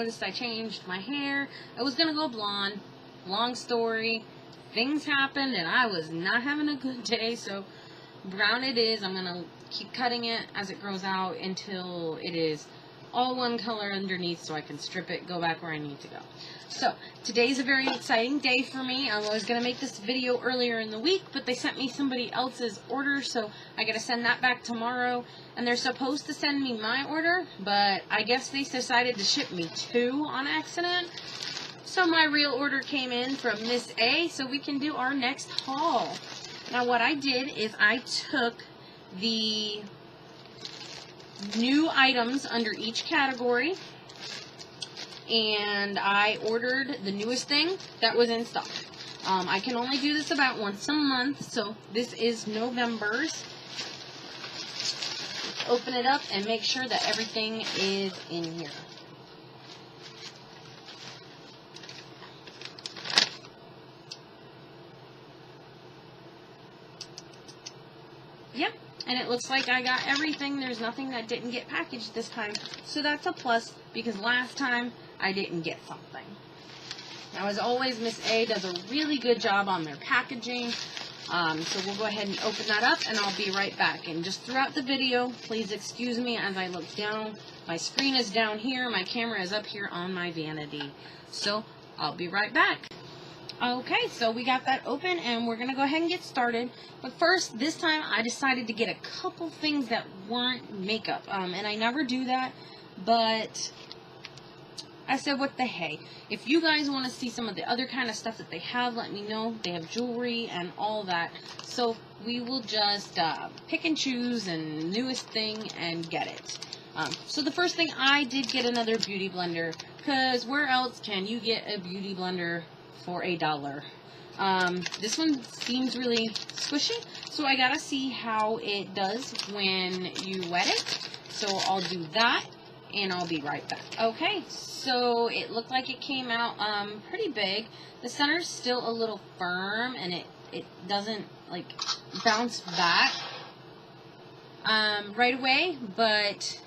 noticed I changed my hair. I was going to go blonde. Long story. Things happened and I was not having a good day, so brown it is. I'm going to keep cutting it as it grows out until it is all one color underneath so I can strip it, go back where I need to go. So, today's a very exciting day for me. I was going to make this video earlier in the week, but they sent me somebody else's order, so I got to send that back tomorrow. And they're supposed to send me my order, but I guess they decided to ship me two on accident. So my real order came in from Miss A, so we can do our next haul. Now what I did is I took the new items under each category and I ordered the newest thing that was in stock. I can only do this about once a month, so this is November's. Open it up and make sure that everything is in here. Yep, and it looks like I got everything. There's nothing that didn't get packaged this time. So that's a plus, because last time I didn't get something. Now, as always, Miss A does a really good job on their packaging. So we'll go ahead and open that up, and I'll be right back. And just throughout the video, please excuse me as I look down. My screen is down here. My camera is up here on my vanity. So I'll be right back. Okay, so we got that open and we're going to go ahead and get started. But first, this time I decided to get a couple things that weren't makeup. And I never do that, but I said, what the hey. If you guys want to see some of the other kind of stuff that they have, let me know. They have jewelry and all that. So we will just pick and choose and newest thing and get it. So the first thing, I did get another beauty blender, because where else can you get a beauty blender for $1? This one seems really squishy, so I gotta see how it does when you wet it. So I'll do that and I'll be right back. Okay, so it looked like it came out pretty big. The center's still a little firm and it doesn't like bounce back right away, but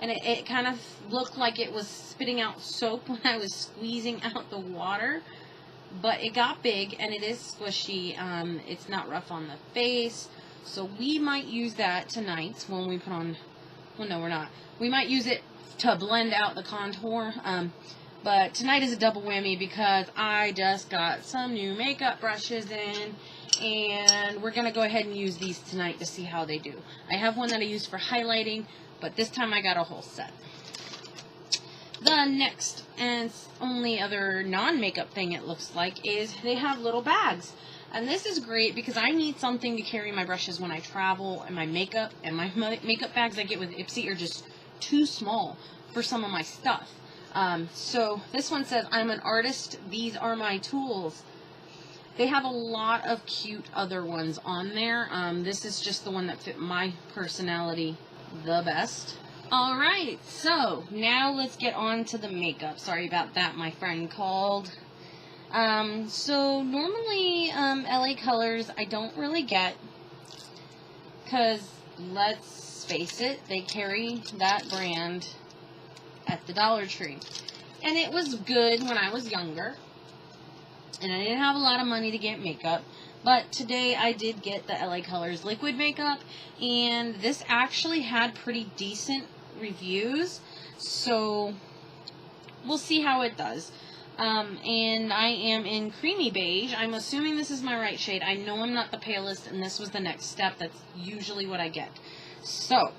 it kind of looked like it was spitting out soap when I was squeezing out the water. But it got big, and it is squishy. It's not rough on the face. So we might use that tonight when we put on... Well, no, we're not. We might use it to blend out the contour. But tonight is a double whammy because I just got some new makeup brushes in. And we're going to go ahead and use these tonight to see how they do. I have one that I use for highlighting, but this time I got a whole set. The next and only other non-makeup thing it looks like is they have little bags. And this is great because I need something to carry my brushes when I travel, and my makeup bags I get with Ipsy are just too small for some of my stuff. So this one says, I'm an artist, these are my tools. They have a lot of cute other ones on there. This is just the one that fit my personality the best. Alright, so now let's get on to the makeup. Sorry about that, my friend called. So normally LA Colors I don't really get, because let's face it, they carry that brand at the Dollar Tree. And it was good when I was younger, and I didn't have a lot of money to get makeup. But today I did get the LA Colors liquid makeup, and this actually had pretty decent reviews, so we'll see how it does. And I am in creamy beige. I'm assuming this is my right shade. I know I'm not the palest, and this was the next step. That's usually what I get. So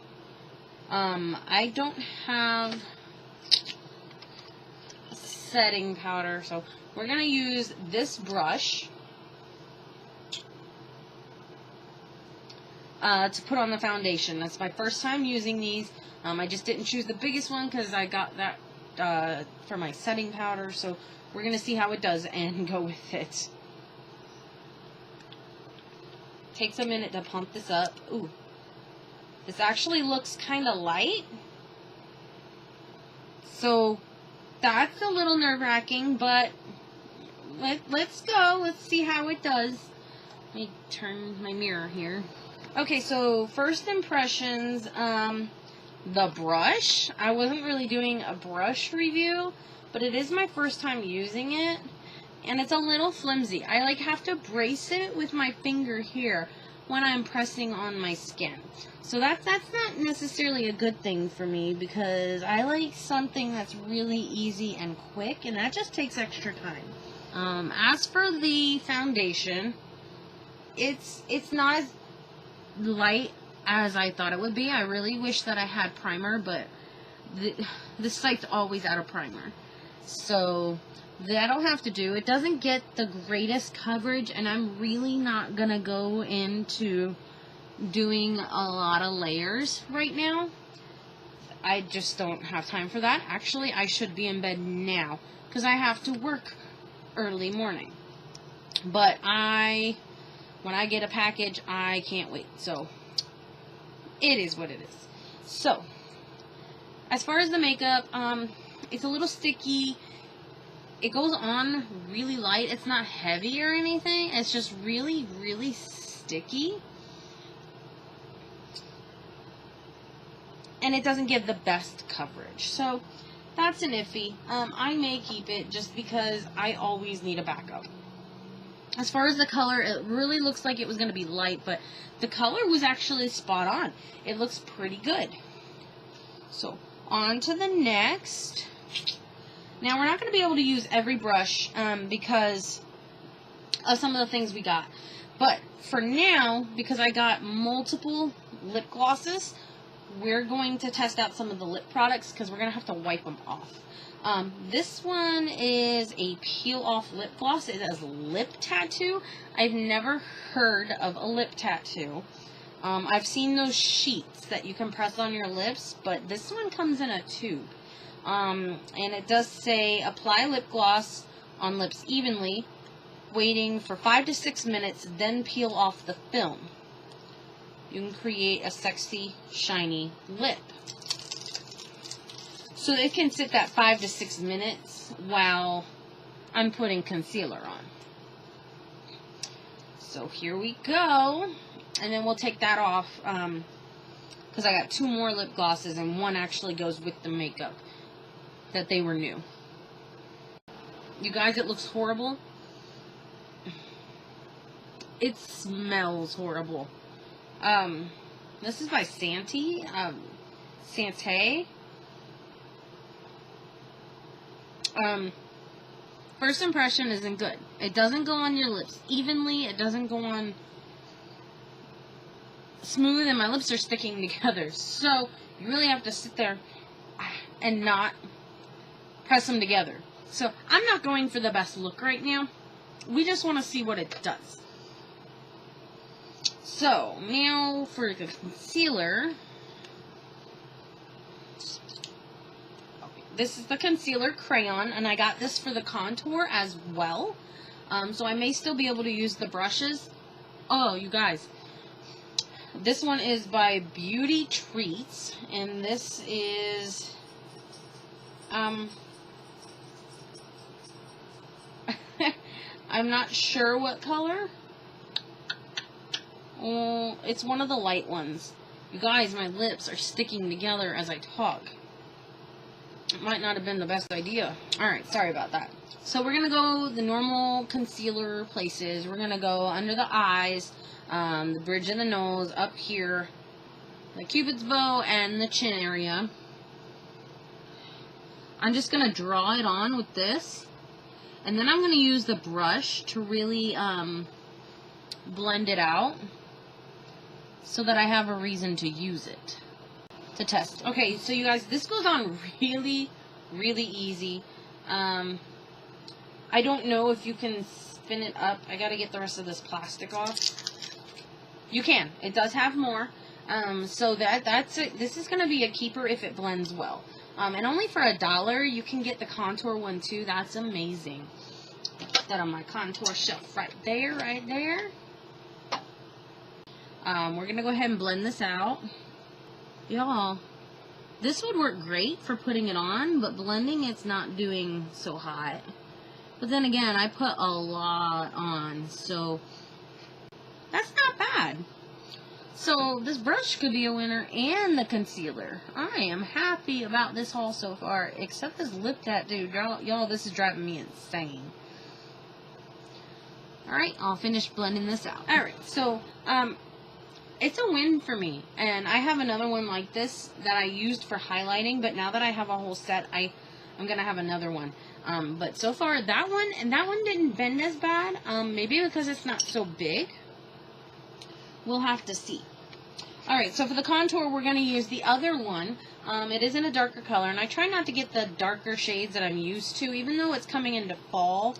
I don't have setting powder, so we're gonna use this brush to put on the foundation. That's my first time using these. I just didn't choose the biggest one because I got that for my setting powder. So we're going to see how it does and go with it. Takes a minute to pump this up. Ooh, this actually looks kind of light. So that's a little nerve-wracking, but let's go. Let's see how it does. Let me turn my mirror here. Okay, so first impressions, the brush. I wasn't really doing a brush review, but it is my first time using it, and it's a little flimsy. I like have to brace it with my finger here when I'm pressing on my skin. So that's not necessarily a good thing for me, because I like something that's really easy and quick, and that just takes extra time. As for the foundation, it's not as light as I thought it would be. I really wish that I had primer, but the site's always out of primer. So that'll have to do. It doesn't get the greatest coverage, and I'm really not gonna go into doing a lot of layers right now. I just don't have time for that. Actually, I should be in bed now because I have to work early morning. But when I get a package, I can't wait. So it is what it is. So as far as the makeup, it's a little sticky. It goes on really light. It's not heavy or anything. It's just really, really sticky. And it doesn't give the best coverage. So that's an iffy. I may keep it just because I always need a backup. As far as the color, it really looks like it was going to be light, but the color was actually spot on. It looks pretty good. So on to the next. Now we're not going to be able to use every brush because of some of the things we got. But for now, because I got multiple lip glosses, we're going to test out some of the lip products because we're going to have to wipe them off. This one is a peel-off lip gloss. It has lip tattoo. I've never heard of a lip tattoo. I've seen those sheets that you can press on your lips, but this one comes in a tube. And it does say, apply lip gloss on lips evenly, waiting for 5 to 6 minutes, then peel off the film. You can create a sexy, shiny lip. So it can sit that 5 to 6 minutes while I'm putting concealer on. So here we go. And then we'll take that off because I got 2 more lip glosses and one actually goes with the makeup that they were new. You guys, it looks horrible. It smells horrible. This is by Santee. Santee. First impression isn't good. It doesn't go on your lips evenly. It doesn't go on smooth, and my lips are sticking together. So you really have to sit there and not press them together. So I'm not going for the best look right now. We just want to see what it does. So now for the concealer. This is the concealer crayon, and I got this for the contour as well. So I may still be able to use the brushes. Oh, you guys. This one is by Beauty Treats, and this is, I'm not sure what color. Oh, it's one of the light ones. You guys, my lips are sticking together as I talk. It might not have been the best idea. Alright, sorry about that. So we're going to go the normal concealer places. We're going to go under the eyes, the bridge of the nose, up here, the cupid's bow, and the chin area. I'm just going to draw it on with this. And then I'm going to use the brush to really blend it out so that I have a reason to use it. To test. Okay, so you guys, this goes on really, really easy. I don't know if you can spin it up. I gotta get the rest of this plastic off. You can. It does have more. So that's it. This is gonna be a keeper if it blends well. And only for $1, you can get the contour one too. That's amazing. Put that on my contour shelf right there, right there. We're gonna go ahead and blend this out. Y'all, this would work great for putting it on, but blending it's not doing so hot. But then again, I put a lot on, so that's not bad. So this brush could be a winner and the concealer. I am happy about this haul so far, except this lip tattoo. Y'all, this is driving me insane. Alright, I'll finish blending this out. Alright, so, it's a win for me. And I have another one like this that I used for highlighting, but now that I have a whole set, I'm going to have another one. But so far, that one didn't bend as bad. Maybe because it's not so big. We'll have to see. Alright, so for the contour, we're going to use the other one. It is in a darker color, and I try not to get the darker shades that I'm used to, even though it's coming into fall.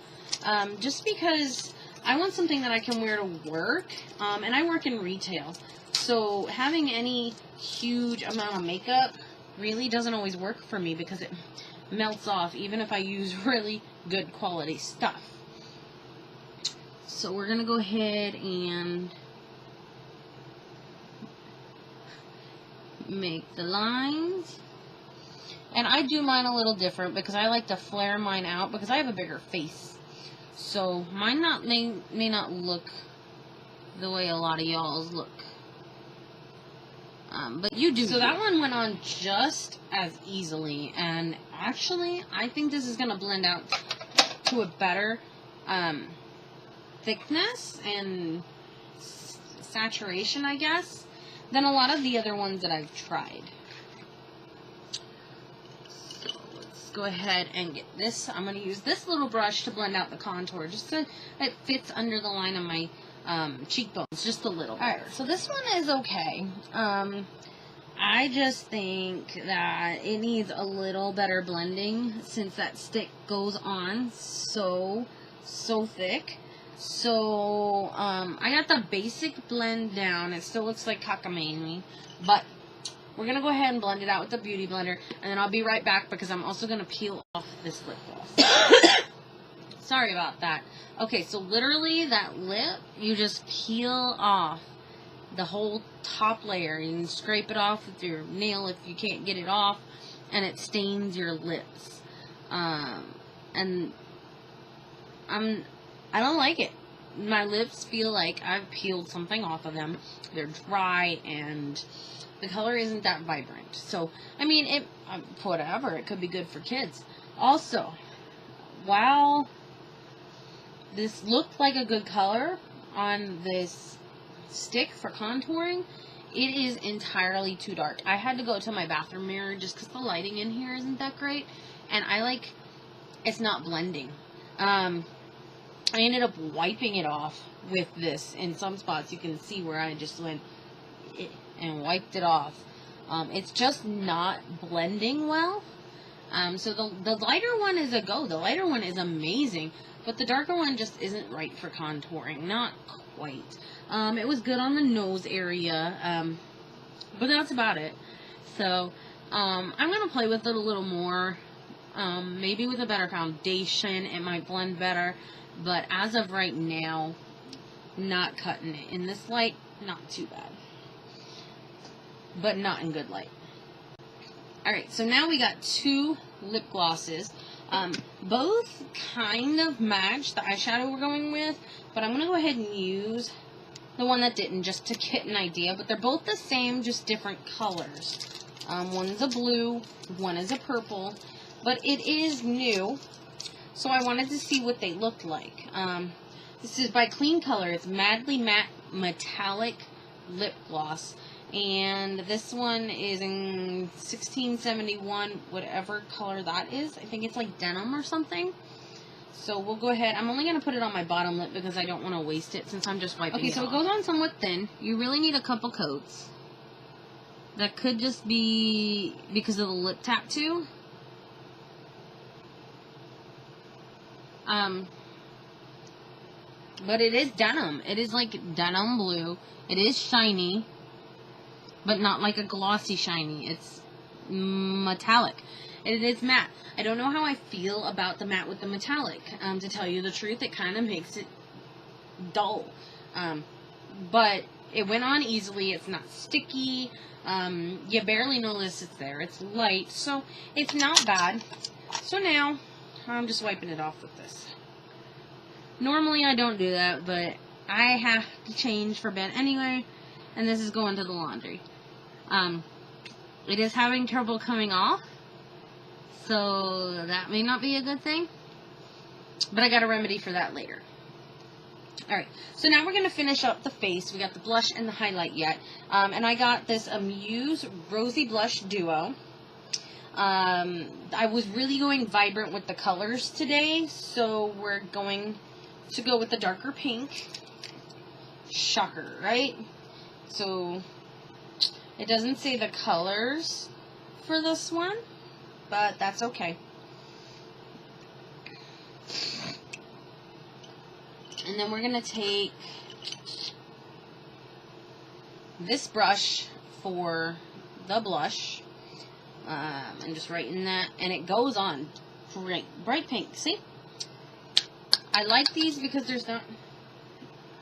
Just because I want something that I can wear to work, and I work in retail. So having any huge amount of makeup really doesn't always work for me because it melts off, even if I use really good quality stuff. So we're going to go ahead and make the lines. And I do mine a little different because I like to flare mine out because I have a bigger face. So mine may not look the way a lot of y'all's look. But you do. So that one went on just as easily. And actually, I think this is going to blend out to a better thickness and saturation, I guess, than a lot of the other ones that I've tried. So let's go ahead and get this. I'm going to use this little brush to blend out the contour, just so it fits under the line of my cheekbones, just a little better. Alright, so this one is okay. I just think that it needs a little better blending since that stick goes on so thick. So, I got the basic blend down. It still looks like cockamamie, but we're going to go ahead and blend it out with the Beauty Blender, and then I'll be right back because I'm also going to peel off this lip gloss. Sorry about that. Okay, so literally that lip, you just peel off the whole top layer. You can scrape it off with your nail if you can't get it off, and it stains your lips. And I don't like it. My lips feel like I've peeled something off of them. They're dry, and the color isn't that vibrant. So, I mean, whatever. It could be good for kids. Also, while this looked like a good color on this stick for contouring, it is entirely too dark. I had to go to my bathroom mirror just because the lighting in here isn't that great, and it's not blending. I ended up wiping it off with this. In some spots you can see where I just went and wiped it off. It's just not blending well. So the lighter one is a go. The lighter one is amazing, but the darker one just isn't right for contouring. Not quite. It was good on the nose area, but that's about it. So I'm going to play with it a little more. Maybe with a better foundation it might blend better, but as of right now, not cutting it. In this light, not too bad, but not in good light. Alright, so now we got two lip glosses. Both kind of match the eyeshadow we're going with, but I'm going to go ahead and use the one that didn't, just to get an idea. But they're both the same, just different colors. One's a blue, one is a purple, but it is new, so I wanted to see what they looked like. This is by Clean Color. It's Madly Matte Metallic Lip Gloss. And this one is in 1671, whatever color that is. I think it's like denim or something. So we'll go ahead. I'm only going to put it on my bottom lip because I don't want to waste it since I'm just wiping it off. Okay, so it goes on somewhat thin. You really need a couple coats. That could just be because of the lip tattoo. But it is denim. It is like denim blue. It is shiny, but not like a glossy shiny. It's metallic. It is matte. I don't know how I feel about the matte with the metallic. To tell you the truth, it kind of makes it dull. But it went on easily. It's not sticky. You barely notice it's there. It's light, so it's not bad. So now, I'm just wiping it off with this. Normally I don't do that, but I have to change for Ben anyway, and this is going to the laundry. It is having trouble coming off, so that may not be a good thing, but I got a remedy for that later. Alright, so now we're going to finish up the face. We got the blush and the highlight yet, and I got this Amuse Rosy Blush Duo. I was really going vibrant with the colors today, so we're going to go with the darker pink. Shocker, right? So it doesn't say the colors for this one, but that's okay. And then we're going to take this brush for the blush, and just right in that, and it goes on bright pink. See? I like these because there's not...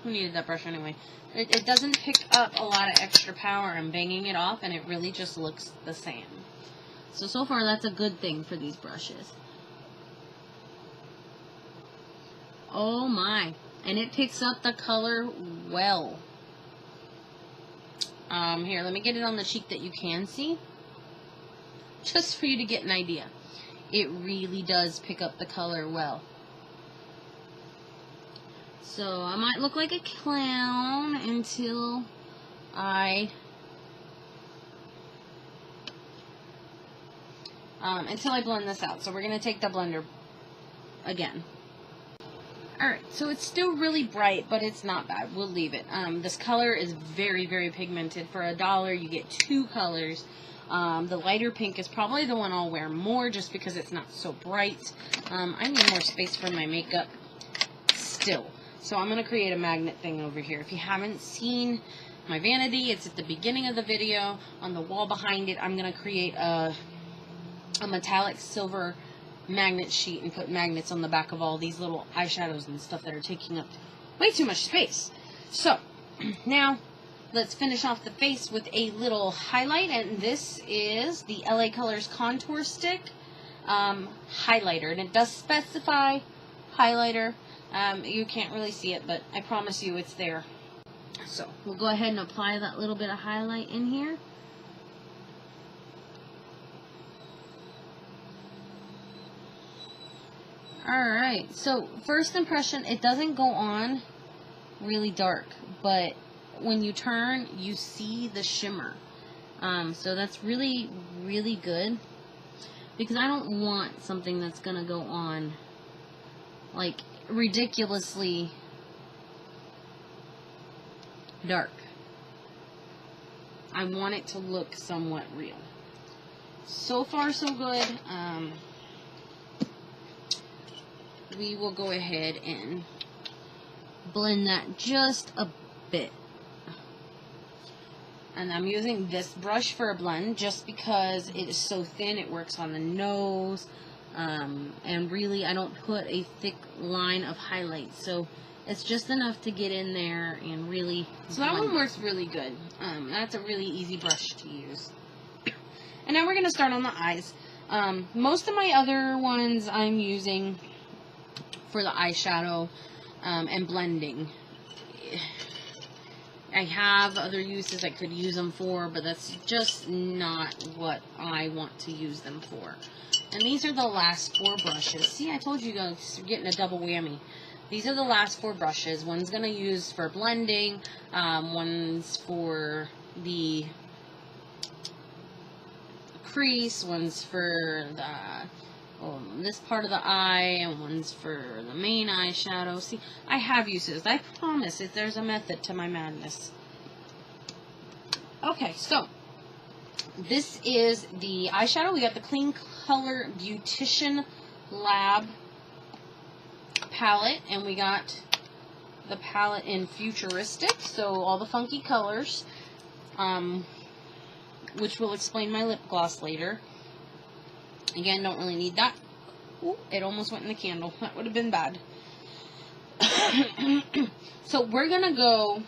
Who needed that brush anyway? It doesn't pick up a lot of extra power. I'm banging it off, and it really just looks the same. So far, that's a good thing for these brushes. Oh my. And it picks up the color well. Here, let me get it on the cheek that you can see. Just for you to get an idea. It really does pick up the color well. So I might look like a clown until I blend this out. So we're going to take the blender again. Alright, so it's still really bright, but it's not bad. We'll leave it. This color is very, very pigmented. For $1, you get 2 colors. The lighter pink is probably the one I'll wear more just because it's not so bright. I need more space for my makeup still. So I'm going to create a magnet thing over here. If you haven't seen my vanity, it's at the beginning of the video. On the wall behind it, I'm going to create a metallic silver magnet sheet and put magnets on the back of all these little eyeshadows and stuff that are taking up way too much space. So, now let's finish off the face with a little highlight, and this is the LA Colors Contour Stick highlighter, and it does specify highlighter. You can't really see it, but I promise you it's there. So, we'll go ahead and apply that little bit of highlight in here. Alright, so first impression, it doesn't go on really dark, but when you turn, you see the shimmer. So that's really, really good, because I don't want something that's going to go on like ridiculously dark. I want it to look somewhat real. So far, so good. We will go ahead and blend that just a bit. And I'm using this brush for a blend just because it is so thin. It works on the nose. And really, I don't put a thick line of highlight. So it's just enough to get in there and really... So that one works really good. That's a really easy brush to use. And now we're going to start on the eyes. Most of my other ones I'm using for the eyeshadow and blending. I have other uses I could use them for, but that's just not what I want to use them for. And these are the last 4 brushes. See, I told you guys, you're getting a double whammy. These are the last 4 brushes. One's going to use for blending, one's for the crease, one's for the this part of the eye, and one's for the main eyeshadow. See, I have uses. I promise that there's a method to my madness. Okay, so this is the eyeshadow. We got the Clean Color Beautician Lab palette, and we got the palette in Futuristic, so all the funky colors, which will explain my lip gloss later. Again, don't really need that. Ooh, it almost went in the candle. That would have been bad. So we're going to go,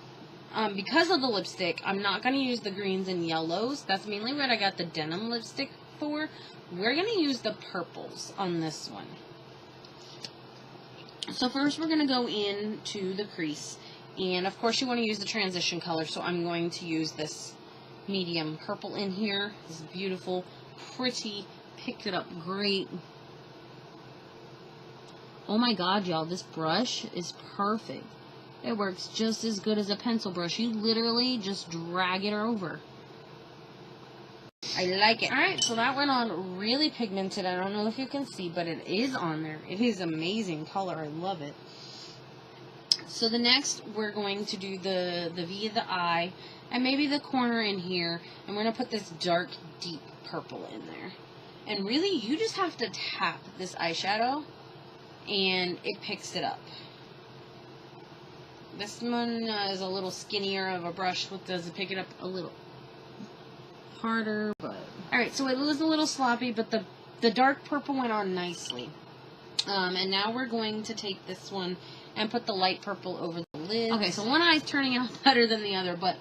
because of the lipstick, I'm not going to use the greens and yellows. That's mainly what I got the denim lipstick for. We're going to use the purples on this one. So first we're going to go into the crease. And of course you want to use the transition color, so I'm going to use this medium purple in here. This is beautiful, pretty, picked it up great. Oh my god, y'all, this brush is perfect. It works just as good as a pencil brush. You literally just drag it over. I like it. Alright, so that went on really pigmented. I don't know if you can see, but it is on there. It is amazing color. I love it. So the next, we're going to do the V of the eye, and maybe the corner in here, and we're going to put this dark, deep purple in there. And really, you just have to tap this eyeshadow, and it picks it up. This one is a little skinnier of a brush, which does pick it up a little harder, but... Alright, so it was a little sloppy, but the dark purple went on nicely. And now we're going to take this one and put the light purple over the lid. Okay, so one eye's turning out better than the other, but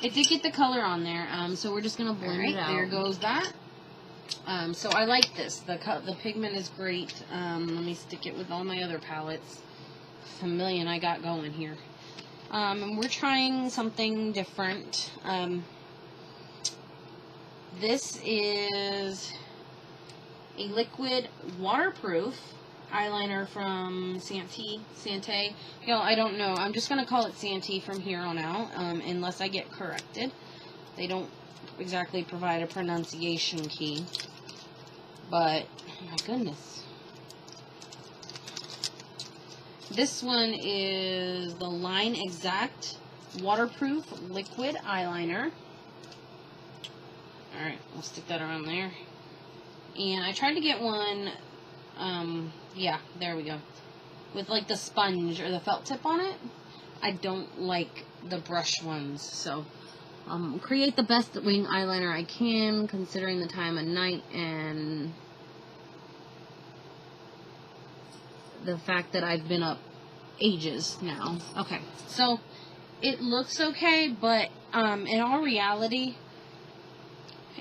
it did get the color on there, so we're just going to blend it out. There goes that. So I like this. The pigment is great. Let me stick it with all my other palettes. A million I got going here. And we're trying something different. This is a liquid waterproof eyeliner from Sante. You know, I don't know. I'm just going to call it Sante from here on out, unless I get corrected. They don't exactly provide a pronunciation key. But, oh my goodness. This one is the Line Exact Waterproof Liquid Eyeliner. Alright, we'll stick that around there. And I tried to get one, yeah, there we go. With like the sponge or the felt tip on it. I don't like the brush ones, so create the best wing eyeliner I can, considering the time of night and the fact that I've been up ages now. Okay, so it looks okay, but in all reality,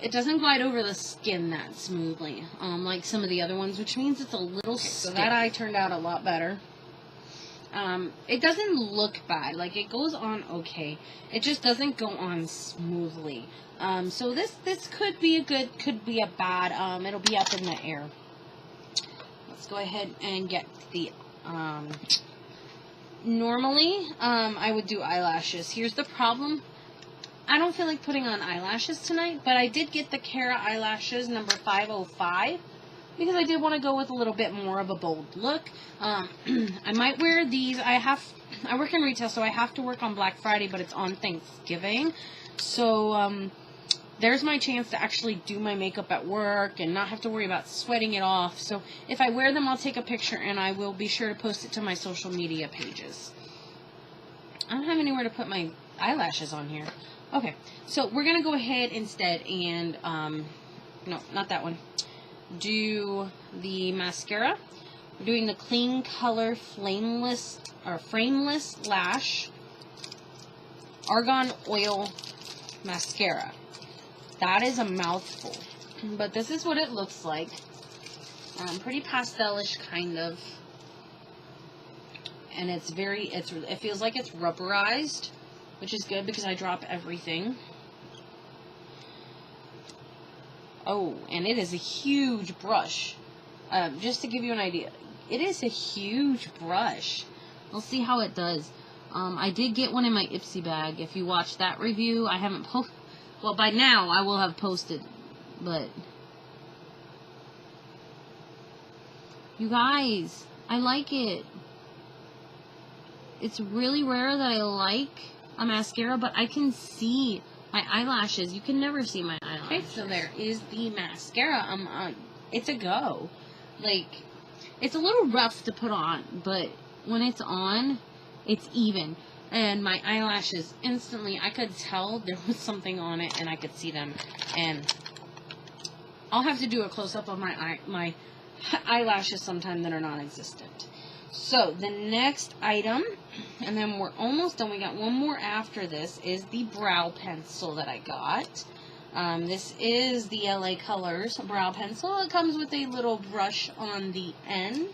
it doesn't glide over the skin that smoothly, like some of the other ones, which means it's a little stiff. So that eye turned out a lot better. It doesn't look bad. Like, it goes on okay. It just doesn't go on smoothly. So this could be a good, could be a bad. It'll be up in the air. Let's go ahead and get the, normally, I would do eyelashes. Here's the problem. I don't feel like putting on eyelashes tonight, but I did get the Kara eyelashes number 505 because I did want to go with a little bit more of a bold look. I might wear these. I work in retail, so I have to work on Black Friday, but it's on Thanksgiving. So there's my chance to actually do my makeup at work and not have to worry about sweating it off. So if I wear them, I'll take a picture and I will be sure to post it to my social media pages. I don't have anywhere to put my eyelashes on here. Okay, so we're going to go ahead instead and, no, not that one, do the mascara. We're doing the Clean Color Frameless Lash Argan Oil Mascara. That is a mouthful, but this is what it looks like. Pretty pastelish, kind of, and it's very, it feels like it's rubberized, which is good because I drop everything. Oh, and it is a huge brush. Just to give you an idea, it is a huge brush. We'll see how it does. I did get one in my Ipsy bag. If you watched that review, I haven't posted. Well, by now I will have posted, but you guys, I like it. It's really rare that I like a mascara, but I can see my eyelashes. You can never see my eyelashes. Okay, so there is the mascara. It's a go. Like, it's a little rough to put on, but when it's on, it's even. And my eyelashes, instantly, I could tell there was something on it, and I could see them. And I'll have to do a close-up of my eyelashes sometime that are non-existent. So, the next item, and then we're almost done, we got one more after this, is the brow pencil that I got. This is the LA Colors brow pencil. It comes with a little brush on the end.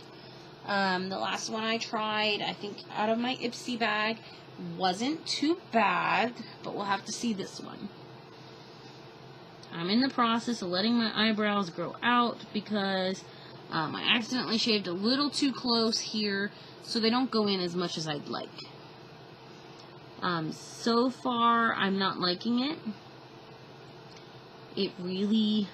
The last one I tried, I think out of my Ipsy bag, wasn't too bad, but we'll have to see this one. I'm in the process of letting my eyebrows grow out because I accidentally shaved a little too close here, so they don't go in as much as I'd like. So far, I'm not liking it. It really,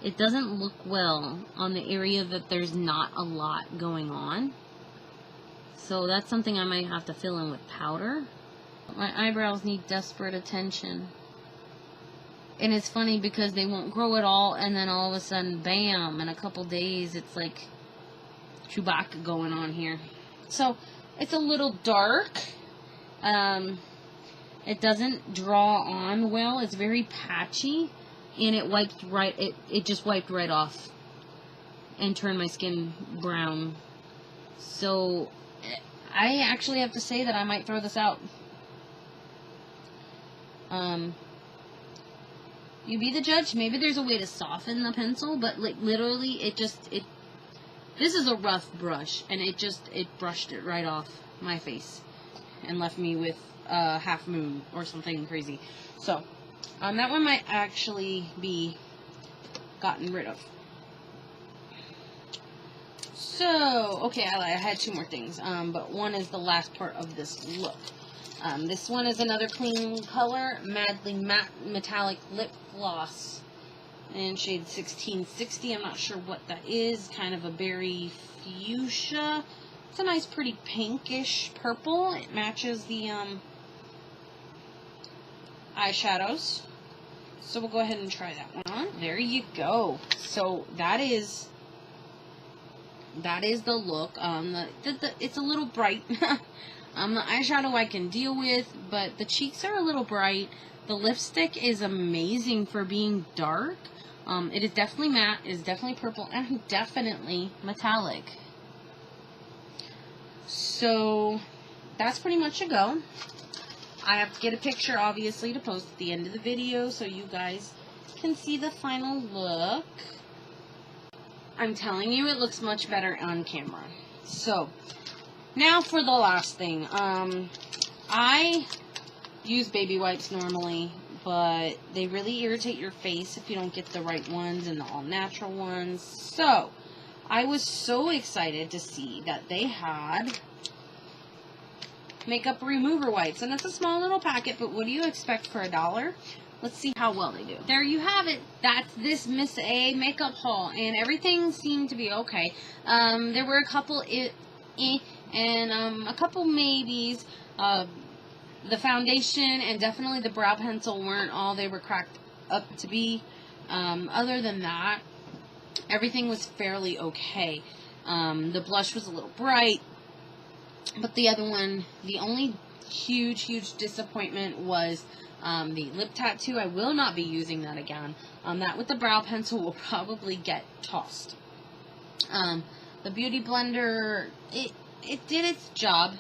it doesn't look well on the area that there's not a lot going on. So that's something I might have to fill in with powder. My eyebrows need desperate attention. And it's funny because they won't grow at all, and then all of a sudden, bam, in a couple days, it's like Chewbacca going on here. So, it's a little dark. It doesn't draw on well. It's very patchy, and it just wiped right off and turned my skin brown. So, I actually have to say that I might throw this out. You be the judge. Maybe there's a way to soften the pencil, but like literally this is a rough brush, and it brushed it right off my face and left me with a half moon or something crazy. So, that one might actually be gotten rid of. So, okay, I had two more things, but one is the last part of this look. This one is another clean color, Madly Matte Metallic Lip Gloss in shade 1660. I'm not sure what that is. Kind of a berry fuchsia. It's a nice, pretty pinkish purple. It matches the eyeshadows. So we'll go ahead and try that one on. There you go. So that is the look. It's a little bright. The eyeshadow I can deal with, but the cheeks are a little bright. The lipstick is amazing for being dark. It is definitely matte, it is definitely purple, and definitely metallic. So, that's pretty much a go. I have to get a picture, obviously, to post at the end of the video, so you guys can see the final look. I'm telling you, it looks much better on camera. So, now for the last thing. I use baby wipes normally, but they really irritate your face if you don't get the right ones and the all-natural ones. So, I was so excited to see that they had makeup remover wipes. And it's a small little packet, but what do you expect for $1? Let's see how well they do. There you have it. That's this Miss A makeup haul, and everything seemed to be okay. There were a couple and a couple maybes. The foundation and definitely the brow pencil weren't all they were cracked up to be. Other than that, everything was fairly okay. The blush was a little bright, but the other one, the only huge disappointment was the lip tattoo. I will not be using that again. That with the brow pencil will probably get tossed. The Beauty Blender, it did its job.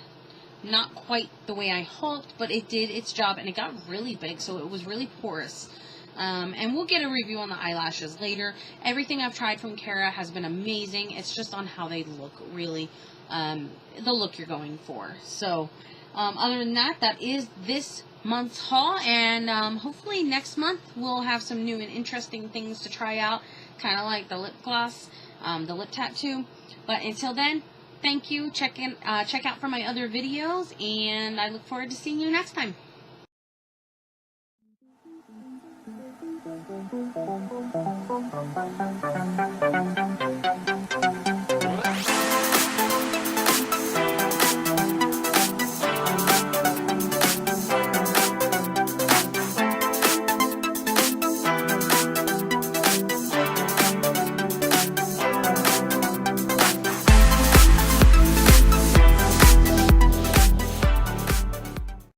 Not quite the way I hoped, but it did its job, and it got really big, so it was really porous. And we'll get a review on the eyelashes later. Everything I've tried from Kara has been amazing. It's just on how they look, really, the look you're going for. So, other than that, that is this month's haul, and hopefully next month we'll have some new and interesting things to try out, kind of like the lip gloss, the lip tattoo. But until then, thank you. Check out for my other videos, and I look forward to seeing you next time.